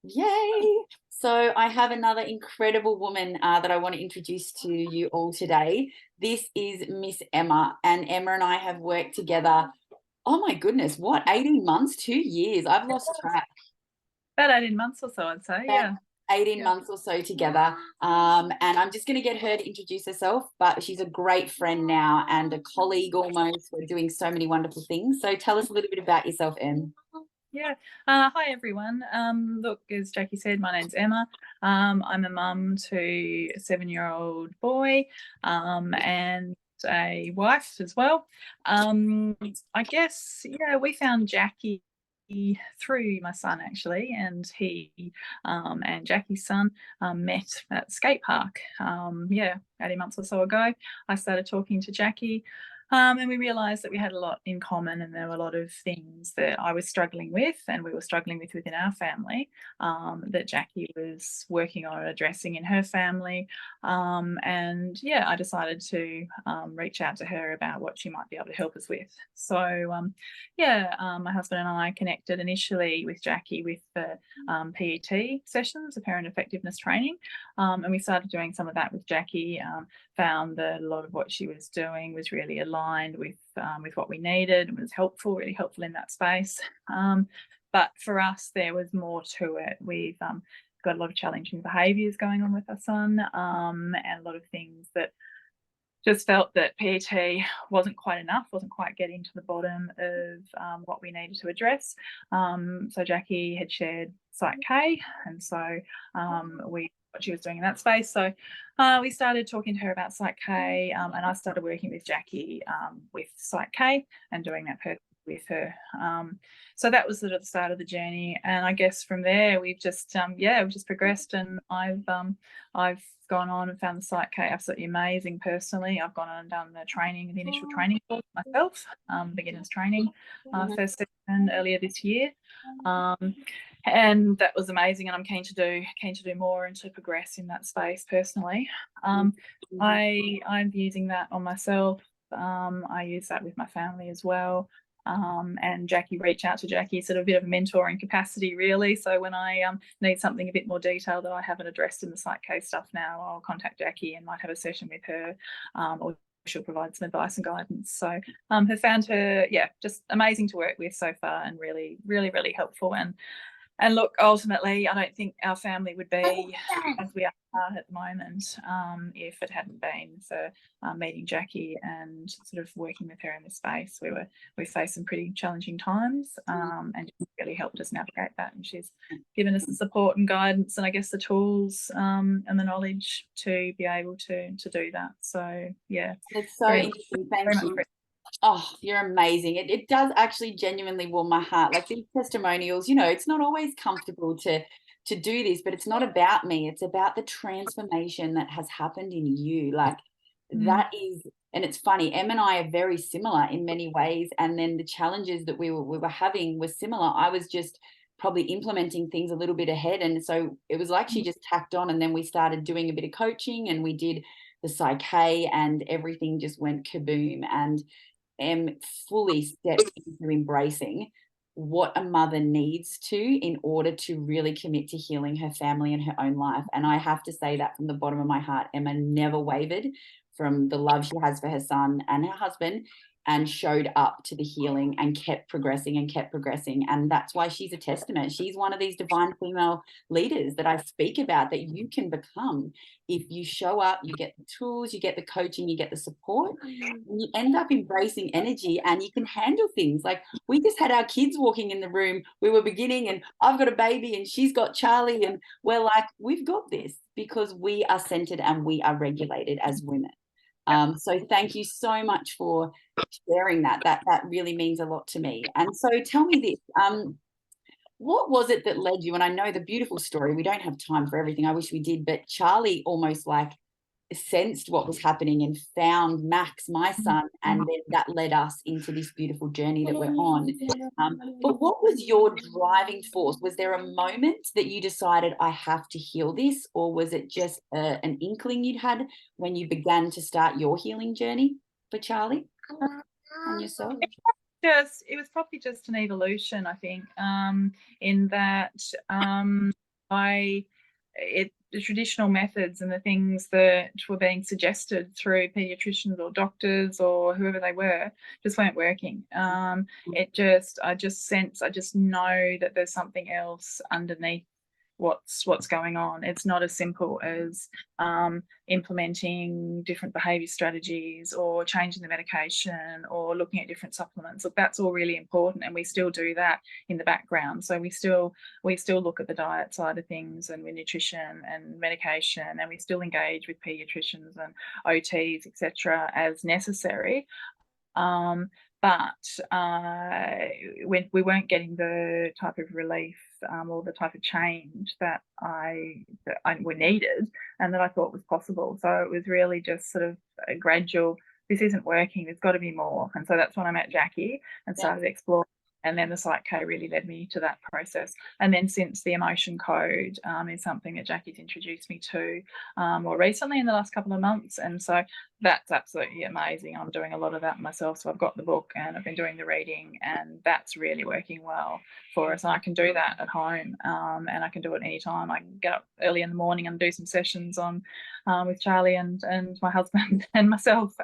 Yay! So I have another incredible woman that I want to introduce to you all today. This is Miss Emma, and Emma and I have worked together. Oh my goodness, what, 18 months, 2 years? I've lost track. About 18 months or so, I'd say. About Yeah. 18 Yeah. months or so together. And I'm just going to get her to introduce herself, but she's a great friend now and a colleague almost. We're doing so many wonderful things. So tell us a little bit about yourself, Em. Yeah. Hi, everyone. Look, as Jackie said, my name's Emma. I'm a mum to a 7-year-old boy and a wife as well. Um, I guess, yeah, we found Jackie through my son, actually, and he and Jackie's son met at skate park. 18 months or so ago. I started talking to Jackie. And we realized that we had a lot in common, and there were a lot of things that I was struggling with, and we were struggling with within our family, that Jackie was working on addressing in her family. And yeah, I decided to reach out to her about what she might be able to help us with. So, my husband and I connected initially with Jackie with the PET sessions, the parent effectiveness training, and we started doing some of that with Jackie. Found that a lot of what she was doing was really aligned with what we needed and was helpful, really helpful in that space. But for us, there was more to it. We've got a lot of challenging behaviours going on with our son, and a lot of things that just felt that PET wasn't quite enough, wasn't quite getting to the bottom of what we needed to address. So Jackie had shared Site K, and so we what she was doing in that space. So we started talking to her about Site K, and I started working with Jackie with Site K and doing that with her. So that was sort of the start of the journey, and I guess from there we've just we've just progressed, and I've gone on and found the Site K absolutely amazing personally. I've gone on and done the initial training course myself, beginners training, first session earlier this year. And that was amazing, and I'm keen to do more and to progress in that space personally. I'm using that on myself. I use that with my family as well. And Jackie reached out to Jackie, sort of a bit of a mentoring capacity, really. So when I need something a bit more detailed that I haven't addressed in the Site K stuff now, I'll contact Jackie and might have a session with her, or she'll provide some advice and guidance. So have found her, just amazing to work with so far, and really, really, really helpful. And look, ultimately, I don't think our family would be as we are at the moment, if it hadn't been for meeting Jackie and sort of working with her in this space. We faced some pretty challenging times, and she really helped us navigate that. And she's given us the support and guidance, and I guess the tools and the knowledge to be able to do that. So yeah, That's so very, interesting. very Thank much. you. Oh, you're amazing. It does actually genuinely warm my heart. Like these testimonials, it's not always comfortable to do this, but it's not about me. It's about the transformation that has happened in you. Like Mm, that is, and it's funny, Em and I are very similar in many ways. And then the challenges that we were having were similar. I was just probably implementing things a little bit ahead. And so it was like she mm, just tacked on, and then we started doing a bit of coaching, and we did the psyche, and everything just went kaboom. And am fully stepped into embracing what a mother needs to in order to really commit to healing her family and her own life. And I have to say that from the bottom of my heart, Emma never wavered from the love she has for her son and her husband, and showed up to the healing and kept progressing and kept progressing. And that's why she's a testament. She's one of these divine female leaders that I speak about that you can become if you show up, you get the tools, you get the coaching, you get the support, and you end up embracing energy, and you can handle things. Like we just had our kids walking in the room. We were beginning, and I've got a baby and she's got Charlie, and we're like, we've got this because we are centered and we are regulated as women. yeah. So thank you so much for sharing that. That really means a lot to me. And so tell me this. What was it that led you? And I know the beautiful story. We don't have time for everything. I wish we did, but Charlie almost like sensed what was happening and found Max, my son, and then that led us into this beautiful journey that we're on. But what was your driving force? Was there a moment that you decided I have to heal this, or was it just an inkling you'd had when you began to start your healing journey for Charlie and yourself? It was probably just an evolution, I think, in that the traditional methods and the things that were being suggested through pediatricians or doctors or whoever they were just weren't working. I just know that there's something else underneath what's going on. It's not as simple as implementing different behaviour strategies or changing the medication or looking at different supplements. Look, that's all really important, and we still do that in the background. So we still look at the diet side of things and with nutrition and medication, and we still engage with paediatricians and OTs, etc., as necessary. But we weren't getting the type of relief or the type of change that we needed and that I thought was possible. So it was really just sort of a gradual, this isn't working, there's got to be more. And so that's when I met Jackie and started exploring. And then the Psych K really led me to that process. And then since the emotion code is something that Jackie's introduced me to more recently in the last couple of months. And so that's absolutely amazing. I'm doing a lot of that myself. So I've got the book and I've been doing the reading, and that's really working well for us. And I can do that at home, and I can do it anytime. I can get up early in the morning and do some sessions on with Charlie and my husband and myself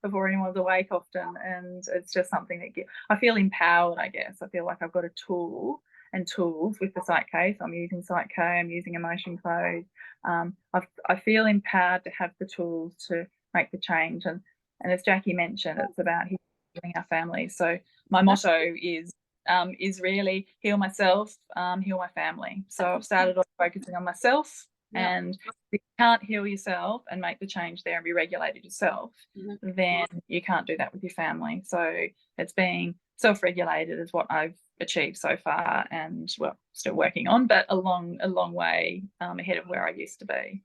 before anyone's awake often. And it's just something that I feel empowered, I guess. I feel like I've got a tool and tools with the Psych K. So I'm using Psych K, I'm using emotion code. I feel empowered to have the tools to make the change. And as Jackie mentioned, it's about healing our family. So my motto is really heal myself, heal my family. So I've started off focusing on myself. And if you can't heal yourself and make the change there and be regulated yourself, then you can't do that with your family. So it's being self-regulated is what I've achieved so far, and well, still working on, but a long way ahead of where I used to be.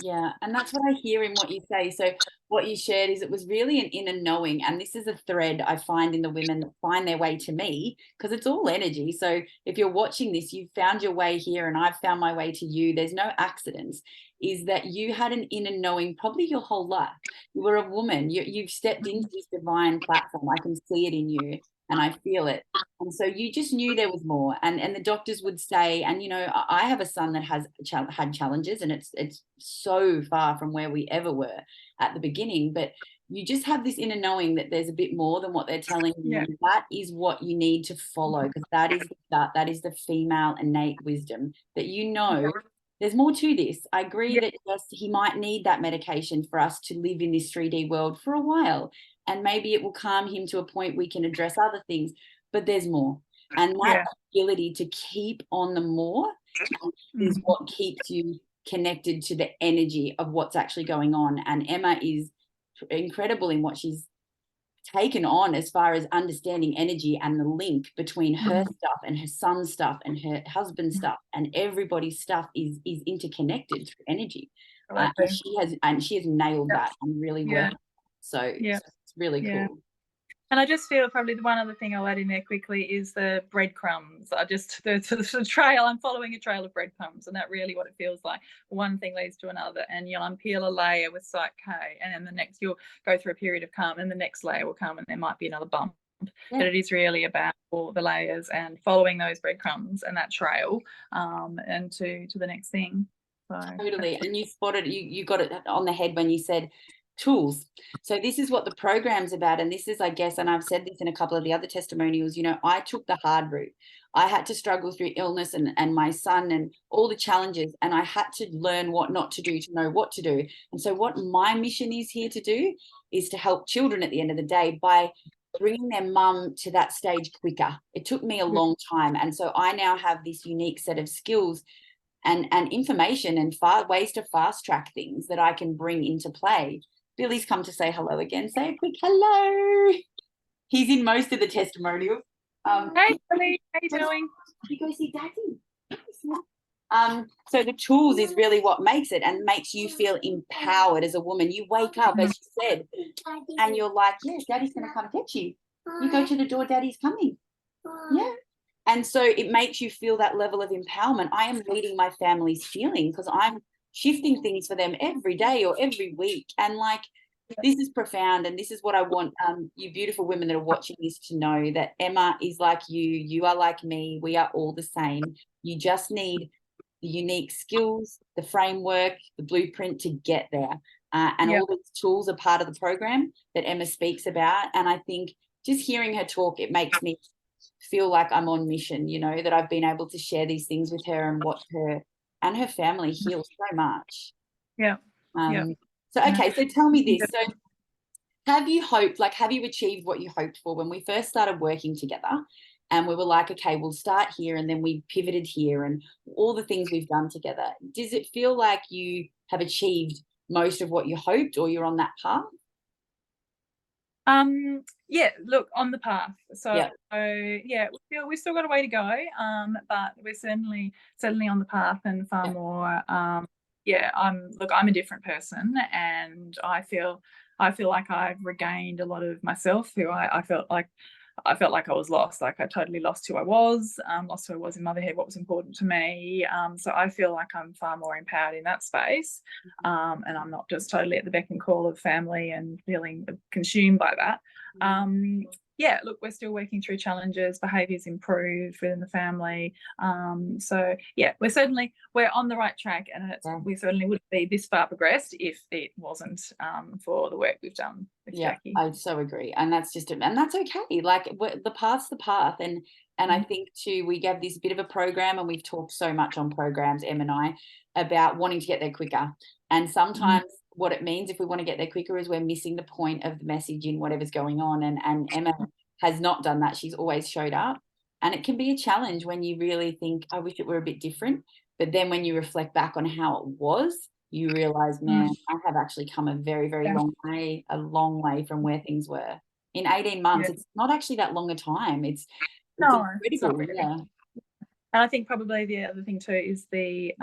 Yeah, and that's what I hear in what you say. So what you shared is it was really an inner knowing, and this is a thread I find in the women that find their way to me, because it's all energy. So if you're watching this, you've found your way here and I've found my way to you. There's no accidents. Is that you had an inner knowing probably your whole life. You were a woman. You've stepped into this divine platform. I can see it in you and I feel it. And so you just knew there was more. And the doctors would say, and, you know, I have a son that has had challenges, and it's so far from where we ever were at the beginning. But you just have this inner knowing that there's a bit more than what they're telling you. And that is what you need to follow, because that is the female innate wisdom that, you know, there's more to this. I agree that yes, he might need that medication for us to live in this 3D world for a while. And maybe it will calm him to a point we can address other things, but there's more. And that ability to keep on the more is what keeps you connected to the energy of what's actually going on. And Emma is incredible in what she's taken on as far as understanding energy and the link between her stuff and her son's stuff and her husband's stuff, and everybody's stuff is interconnected through energy. And she has nailed that and really worked. So it's really cool. And I just feel probably the one other thing I'll add in there quickly is the breadcrumbs. The trail, I'm following a trail of breadcrumbs, and that's really what it feels like. One thing leads to another, and you'll unpeel a layer with Psych K, and then the next you'll go through a period of calm, and the next layer will come, and there might be another bump. But it is really about all the layers and following those breadcrumbs and that trail, and to the next thing. So, totally. And you spotted, you got it on the head when you said tools. So this is what the program's about. And this is, I guess, and I've said this in a couple of the other testimonials, you know, I took the hard route. I had to struggle through illness and my son and all the challenges, and I had to learn what not to do to know what to do. And so what my mission is here to do is to help children at the end of the day by bringing their mum to that stage quicker. It took me a long time. And so I now have this unique set of skills and information and ways to fast track things that I can bring into play. Billy's come to say hello again. Say a quick hello. He's in most of the testimonials. Hey, Billy, how you doing? You go see Daddy. So the tools is really what makes it and makes you feel empowered as a woman. You wake up, as you said, and you're like, yes, Daddy's going to come get you. You go to the door, Daddy's coming. Yeah. And so it makes you feel that level of empowerment. I am reading my family's feeling because I'm shifting things for them every day or every week. And like, this is profound. And this is what I want you beautiful women that are watching this to know, that Emma is like you. You are like me. We are all the same. You just need the unique skills, the framework, the blueprint to get there. And all these tools are part of the program that Emma speaks about. And I think just hearing her talk, it makes me feel like I'm on mission, you know, that I've been able to share these things with her and watch her and her family heal so much. Yeah. So, okay, so tell me this. So have you achieved what you hoped for when we first started working together? And we were like, okay, we'll start here, and then we pivoted here, and all the things we've done together. Does it feel like you have achieved most of what you hoped, or you're on that path? Yeah, look, on the path. So Yeah. we've still got a way to go. But we're certainly on the path, and far more. I'm a different person, and I feel like I've regained a lot of myself, who I felt like I was lost. Like I totally lost who I was, lost who I was in motherhood, what was important to me. So I feel like I'm far more empowered in that space. And I'm not just totally at the beck and call of family and feeling consumed by that. Look, we're still working through challenges, behaviours improved within the family. We're on the right track, and we certainly wouldn't be this far progressed if it wasn't for the work we've done with Jackie. I so agree. And that's and that's okay. Like the path's the path. And I think too, we gave this bit of a program, and we've talked so much on programs, Em and I, about wanting to get there quicker. And sometimes what it means if we want to get there quicker is we're missing the point of the message in whatever's going on. And Emma has not done that. She's always showed up. And it can be a challenge when you really think, I wish it were a bit different. But then when you reflect back on how it was, you realize, man, I have actually come a very, very long way from where things were. In 18 months, it's not actually that long a time. It's incredible. It's not really. And I think probably the other thing too is the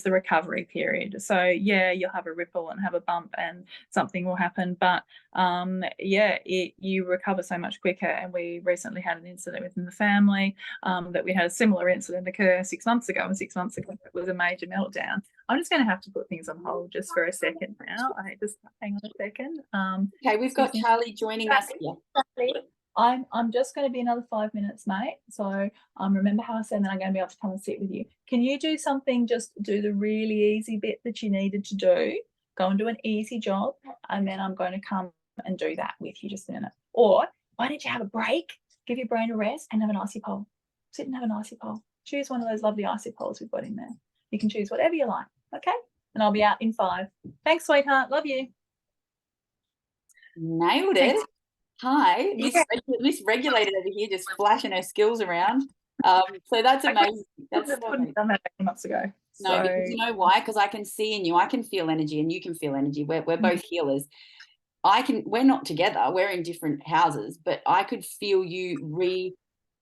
recovery period. So you'll have a ripple and have a bump, and something will happen, but you recover so much quicker. And we recently had an incident within the family that we had a similar incident occur 6 months ago, and 6 months ago it was a major meltdown. I'm just going to have to put things on hold just for a second now. Just hang on a second. Okay, we've got Charlie joining us here. I'm just going to be another 5 minutes, mate. So remember how I said that I'm going to be able to come and sit with you. Can you do something, just do the really easy bit that you needed to do? Go and do an easy job, and then I'm going to come and do that with you just a minute. Or why don't you have a break, give your brain a rest, and have an icy pole. Sit and have an icy pole. Choose one of those lovely icy poles we've got in there. You can choose whatever you like, okay? And I'll be out in 5. Thanks, sweetheart. Love you. Nailed it. Hi, Miss Regulated over here, just flashing her skills around. So that's amazing. That's done that 8 months ago. No, because you know why? Because I can see in you, I can feel energy, and you can feel energy. We're both healers. We're not together, we're in different houses, but I could feel you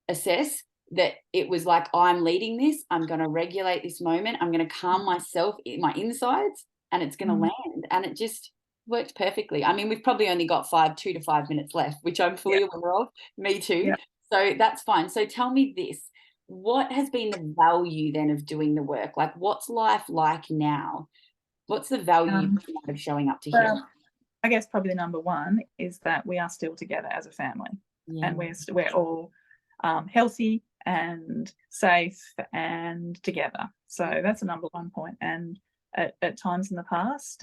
reassess that it was like, I'm leading this, I'm going to regulate this moment, I'm going to calm myself in my insides, and it's going to land. And it just worked perfectly. I mean, we've probably only got 2 to 5 minutes left, which I'm fully aware of. Me too. So that's fine. So tell me this, what has been the value then of doing the work? Like, what's life like now? What's the value of showing up to here? I guess probably the number one is that we are still together as a family, and we're all healthy and safe and together. So that's the number one point. And at times in the past,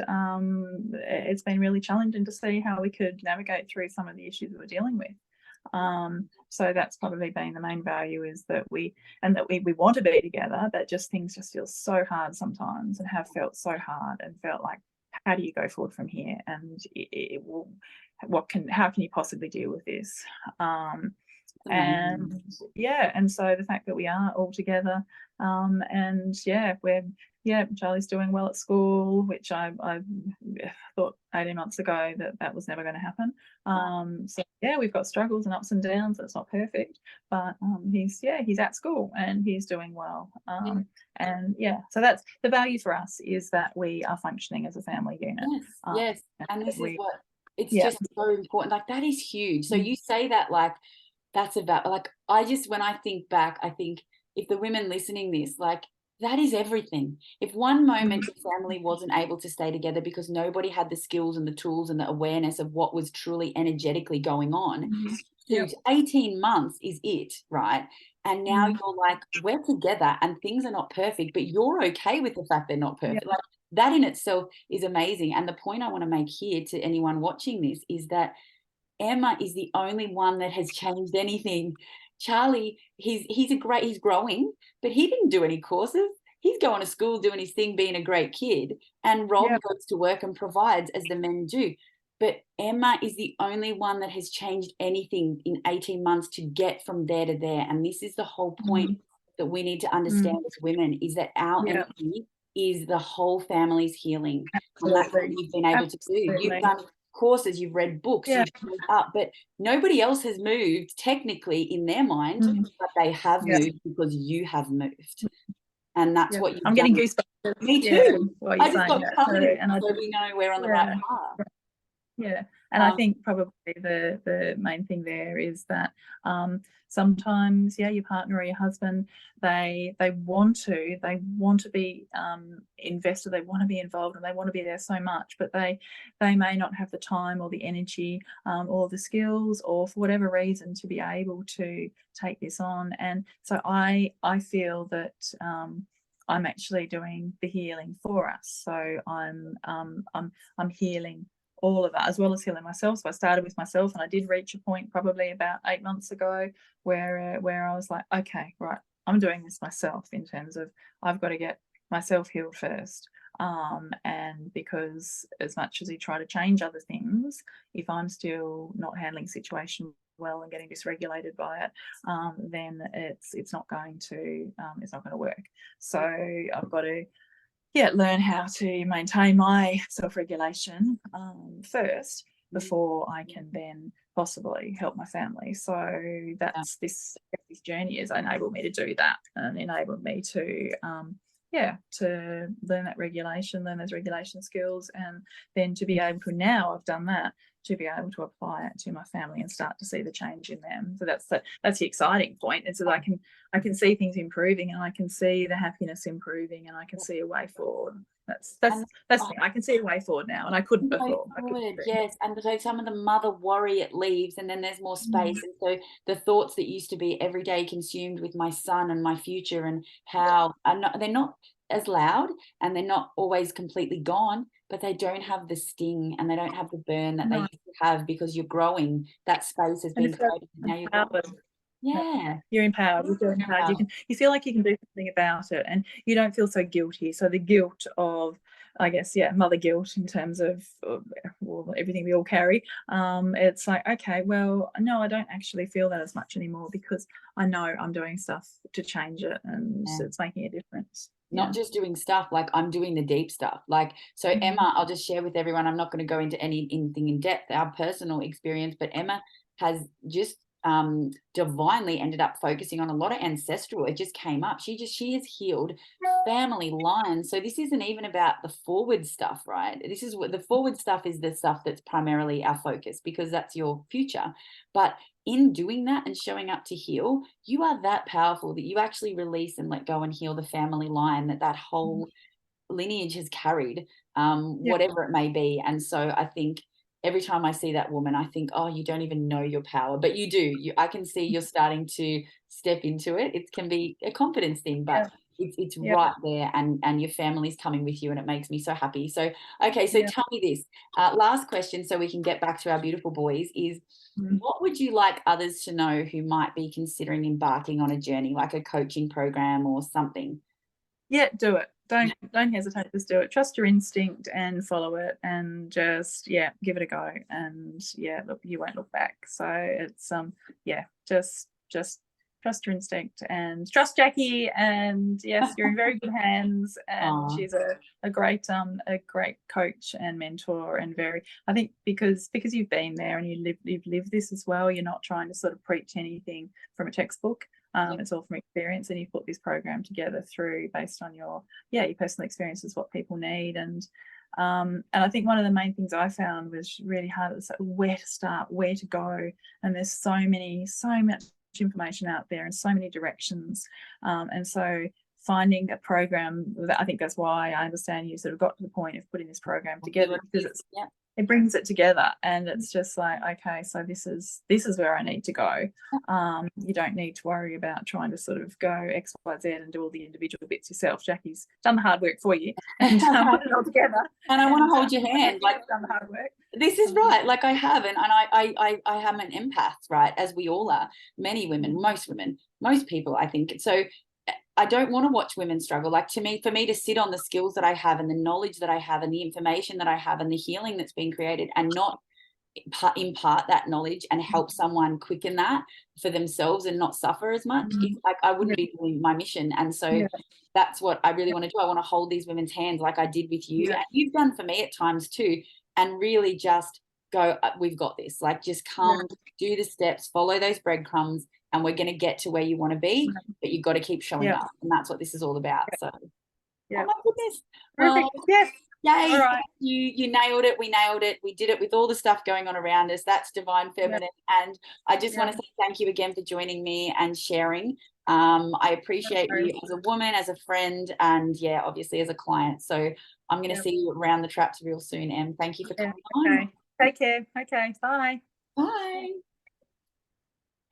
it's been really challenging to see how we could navigate through some of the issues that we're dealing with. So that's probably been the main value, is that we want to be together, but things just feel so hard sometimes, and have felt so hard, and felt like, how do you go forward from here? And how can you possibly deal with this? And so the fact that we are all together, Charlie's doing well at school, which I thought 18 months ago that was never going to happen. We've got struggles and ups and downs. It's not perfect, but he's at school and he's doing well. So that's the value for us, is that we are functioning as a family unit. Yes, and this is what it's just so important. Like, that is huge. So you say that like that's about, like, when I think back, I think if the women listening this, like, that is everything. If one moment the family wasn't able to stay together because nobody had the skills and the tools and the awareness of what was truly energetically going on, to 18 months is it, right? And now you're like, we're together and things are not perfect, but you're okay with the fact they're not perfect. Like, that in itself is amazing. And the point I want to make here to anyone watching this is that Emma is the only one that has changed anything. Charlie, he's growing, but he didn't do any courses. He's going to school, doing his thing, being a great kid. And Rob goes to work and provides as the men do. But Emma is the only one that has changed anything in 18 months to get from there to there. And this is the whole point that we need to understand as women, is that our energy is the whole family's healing. And that's what you've been able to do. You've done courses, you've read books, you've moved up, but nobody else has moved technically in their mind, but they have moved because you have moved. And that's what you've I'm done. getting goosebumps. Me too. I just got covered, so we know we're on the right path. Yeah, and I think probably the main thing there is that sometimes, your partner or your husband, they want to be invested, they want to be involved, and they want to be there so much, but they may not have the time or the energy or the skills, or for whatever reason, to be able to take this on. And so I feel that I'm actually doing the healing for us. So I'm healing all of that, as well as healing myself. So I started with myself, and I did reach a point probably about 8 months ago where I was like, okay, right, I'm doing this myself, in terms of I've got to get myself healed first. And because as much as you try to change other things, if I'm still not handling situation well and getting dysregulated by it, then it's not going to work. So I've got to learn how to maintain my self-regulation first, before I can then possibly help my family. So that's this journey has enabled me to do that, and enabled me to to learn that regulation, learn those regulation skills, and then to be able to, now I've done that, to be able to apply it to my family and start to see the change in them. So that's the exciting point. It's that I can see things improving, and I can see the happiness improving, and I can see a way forward. That's the thing. I can see a way forward now, and I couldn't before. Yes, and so some of the mother worry, it leaves, and then there's more space. And so the thoughts that used to be every day consumed with my son and my future, and how they're not as loud, and they're not always completely gone, but they don't have the sting and they don't have the burn that they used to have, because you're growing. That space has been created. Now you're growing. You're empowered. You're empowered. You feel like you can do something about it, and you don't feel so guilty. So the guilt of, I guess, mother guilt, in terms of everything we all carry. It's like, okay, well, no, I don't actually feel that as much anymore, because I know I'm doing stuff to change it, and it's making a difference. Not just doing stuff, like I'm doing the deep stuff. Like, so Emma, I'll just share with everyone, I'm not going to go into anything in depth, our personal experience, but Emma has just divinely ended up focusing on a lot of ancestral. It just came up. She has healed family lines. So this isn't even about the forward stuff, right? This is what the forward stuff is, the stuff that's primarily our focus, because that's your future. But in doing that and showing up to heal, you are that powerful that you actually release and let go and heal the family line that whole lineage has carried, whatever it may be. And so I think every time I see that woman, I think, oh, you don't even know your power, but you do. I can see you're starting to step into it. It can be a confidence thing, but it's right there, and your family's coming with you, and it makes me so happy. So, okay, so tell me this, last question, so we can get back to our beautiful boys, is what would you like others to know who might be considering embarking on a journey, like a coaching program or something? Do it. Don't hesitate, just do it. Trust your instinct and follow it, and just give it a go, and look, you won't look back. So it's just trust your instinct and trust Jackie, and yes, you're in very good hands, and she's a great coach and mentor, and I think because you've been there and you've lived this as well, you're not trying to sort of preach anything from a textbook. It's all from experience, and you put this program together based on your personal experiences, what people need. And I think one of the main things I found was really hard, was where to start, where to go. And there's so much information out there, and so many directions. And so finding a program, I think that's why I understand you sort of got to the point of putting this program together, because it brings it together, and it's just like, okay, so this is where I need to go. You don't need to worry about trying to sort of go X, Y, Z and do all the individual bits yourself. Jackie's done the hard work for you and put it all together. And I want to hold your hand. Like, done the hard work. This is right. Like, I haven't, and I am an empath, right? As we all are. Many women, most people, I think. So I don't want to watch women struggle. Like, for me to sit on the skills that I have and the knowledge that I have and the information that I have and the healing that's been created, and not impart that knowledge and help someone quicken that for themselves and not suffer as much, like, I wouldn't be doing my mission. And so that's what I really want to do. I want to hold these women's hands like I did with you, and you've done for me at times too, and really just go, we've got this. Like, just come, do the steps, follow those breadcrumbs, and we're going to get to where you want to be, but you've got to keep showing up. And that's what this is all about. So, oh my goodness. Well, yes. Yay, right. You nailed it. We nailed it. We did it with all the stuff going on around us. That's divine feminine. And I just want to say thank you again for joining me and sharing. I appreciate you as a woman, as a friend, and obviously as a client. So I'm going to see you around the traps real soon, Em. Thank you for coming on. Take care. Okay, bye. Bye.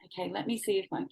Okay, let me see if my